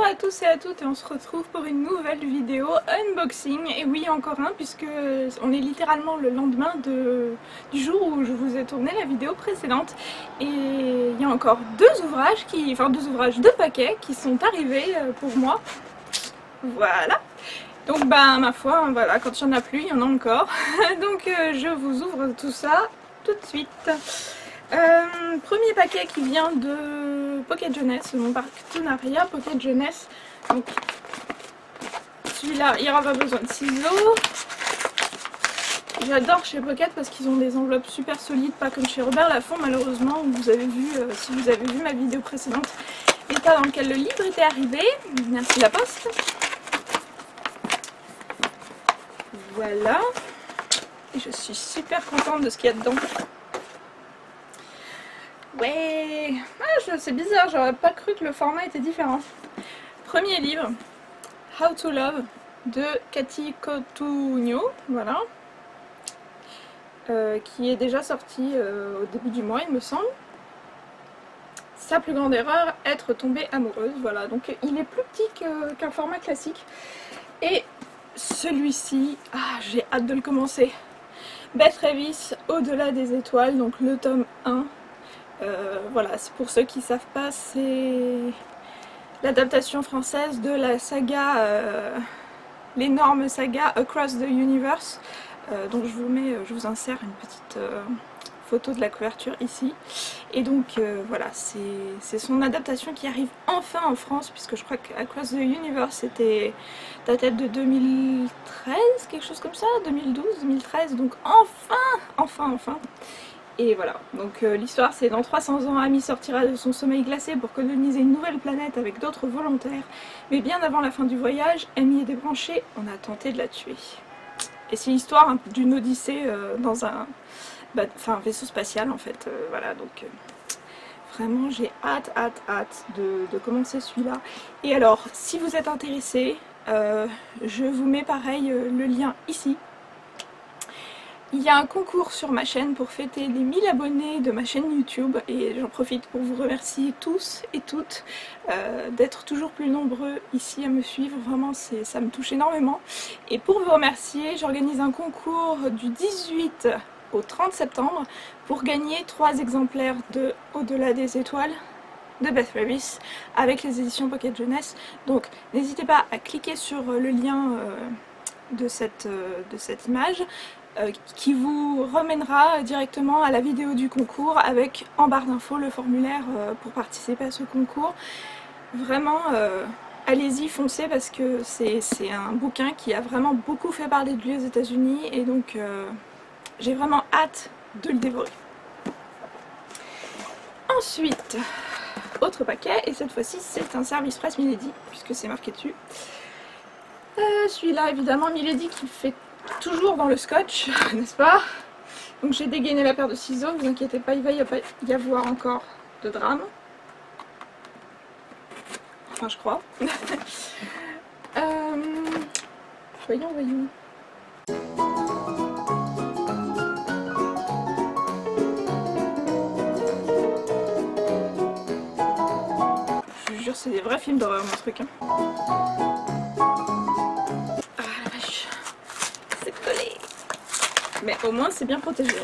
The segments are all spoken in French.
à tous et à toutes et on se retrouve pour une nouvelle vidéo unboxing. Et oui, encore un puisque on est littéralement le lendemain du jour où je vous ai tourné la vidéo précédente. Et il y a encore deux paquets qui sont arrivés pour moi. Voilà. Donc bah ma foi, voilà, quand il n'y en a plus, il y en a encore. Donc je vous ouvre tout ça tout de suite. Premier paquet qui vient de Pocket Jeunesse, mon partenariat Pocket Jeunesse. Donc celui-là, il n'y aura pas besoin de ciseaux. J'adore chez Pocket parce qu'ils ont des enveloppes super solides, pas comme chez Robert Laffont malheureusement. Vous avez vu, si vous avez vu ma vidéo précédente, l'état dans lequel le livre était arrivé. Merci la poste. Voilà. Et je suis super contente de ce qu'il y a dedans. Ouais, c'est bizarre, j'aurais pas cru que le format était différent. Premier livre, How to Love de Cathy Cotugno, voilà, qui est déjà sorti au début du mois il me semble. Sa plus grande erreur, être tombée amoureuse, voilà, donc il est plus petit qu'un format classique. Et celui-ci, j'ai hâte de le commencer. Beth Revis, Au-delà des étoiles, donc le tome 1. Voilà, c'est pour ceux qui ne savent pas, c'est l'adaptation française de la saga, l'énorme saga Across the Universe. Donc je vous insère une petite photo de la couverture ici. Et donc voilà, c'est son adaptation qui arrive enfin en France, puisque je crois qu'Across the Universe c'était daté de 2013, quelque chose comme ça, 2012, 2013, donc enfin. Et voilà, donc l'histoire c'est dans 300 ans, Amy sortira de son sommeil glacé pour coloniser une nouvelle planète avec d'autres volontaires. Mais bien avant la fin du voyage, Amy est débranchée, on a tenté de la tuer. Et c'est l'histoire d'une odyssée dans un vaisseau spatial en fait, voilà, donc vraiment j'ai hâte de commencer celui-là. Et alors, si vous êtes intéressé, je vous mets pareil le lien ici. Il y a un concours sur ma chaîne pour fêter les 1000 abonnés de ma chaîne YouTube et j'en profite pour vous remercier tous et toutes d'être toujours plus nombreux ici à me suivre, vraiment ça me touche énormément. Et pour vous remercier, j'organise un concours du 18 au 30 septembre pour gagner 3 exemplaires de Au-delà des étoiles de Beth Revis avec les éditions Pocket Jeunesse. Donc n'hésitez pas à cliquer sur le lien de cette image. Qui vous remènera directement à la vidéo du concours avec en barre d'infos le formulaire pour participer à ce concours. Vraiment, allez-y, foncez parce que c'est un bouquin qui a vraiment beaucoup fait parler de lui aux États-Unis et donc j'ai vraiment hâte de le dévorer. Ensuite, autre paquet, et cette fois-ci c'est un service presse Milady puisque c'est marqué dessus. Celui-là évidemment Milady qui fait toujours dans le scotch, n'est-ce pas? Donc j'ai dégainé la paire de ciseaux, vous inquiétez pas, il va pas y avoir encore de drame. Enfin je crois. Voyons. Je vous jure c'est des vrais films d'horreur mon truc. Hein. Mais au moins c'est bien protégé.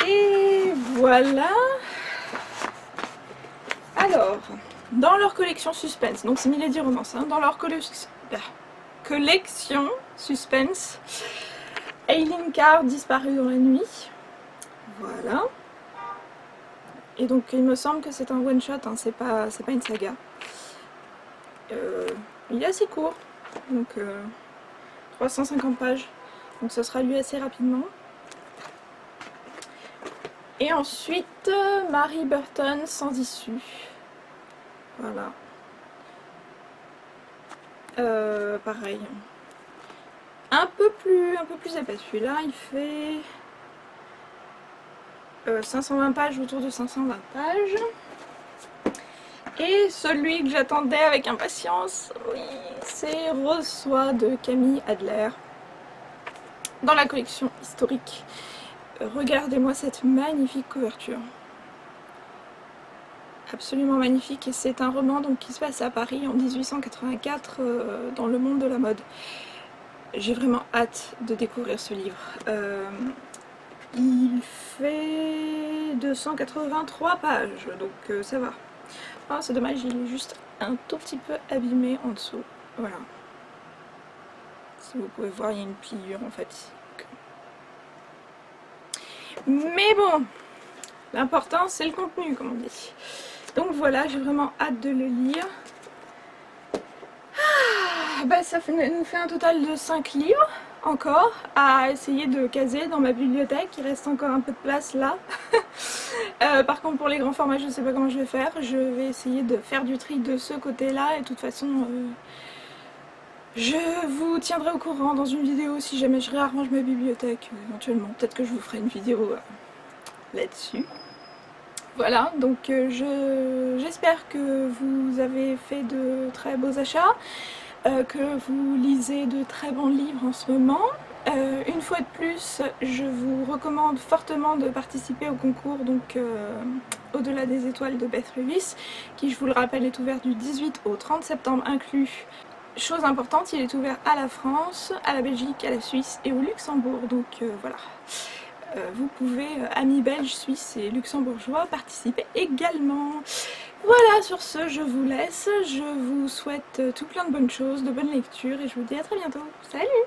Et voilà. Alors, dans leur collection suspense, donc c'est Milady Romance, hein, dans leur collection suspense, Aileen Carr disparue dans la nuit. Voilà. Et donc il me semble que c'est un one shot, hein, c'est pas une saga. Il est assez court, donc 350 pages, donc ça sera lu assez rapidement. Et ensuite, Mary Burton sans issue. Voilà. Pareil. Un peu plus épais. Celui-là, il fait 520 pages, autour de 520 pages. Et celui que j'attendais avec impatience, oui, c'est Rose Soie de Camille Adler, dans la collection historique regardez-moi cette magnifique couverture. Absolument magnifique, et c'est un roman donc, qui se passe à Paris en 1884 dans le monde de la mode. J'ai vraiment hâte de découvrir ce livre. Il fait 283 pages, donc ça va. Ah, c'est dommage, il est juste un tout petit peu abîmé en dessous. Voilà. Si vous pouvez voir, il y a une pliure en fait. Mais bon, l'important c'est le contenu, comme on dit. Donc voilà, j'ai vraiment hâte de le lire. Bah, ça nous fait un total de 5 livres encore à essayer de caser dans ma bibliothèque. Il reste encore un peu de place là. Par contre, pour les grands formats, je ne sais pas comment je vais faire. Je vais essayer de faire du tri de ce côté-là. Et de toute façon, je vous tiendrai au courant dans une vidéo si jamais je réarrange ma bibliothèque éventuellement. Peut-être que je vous ferai une vidéo là-dessus. Voilà, donc j'espère que vous avez fait de très beaux achats, que vous lisez de très bons livres en ce moment. Une fois de plus, je vous recommande fortement de participer au concours donc Au-delà des étoiles de Beth Lewis, qui, je vous le rappelle, est ouvert du 18 au 30 septembre inclus. Chose importante, il est ouvert à la France, à la Belgique, à la Suisse et au Luxembourg, donc voilà. Vous pouvez, amis belges, suisses et luxembourgeois, participer également. Voilà, sur ce, je vous laisse. Je vous souhaite tout plein de bonnes choses, de bonnes lectures et je vous dis à très bientôt. Salut!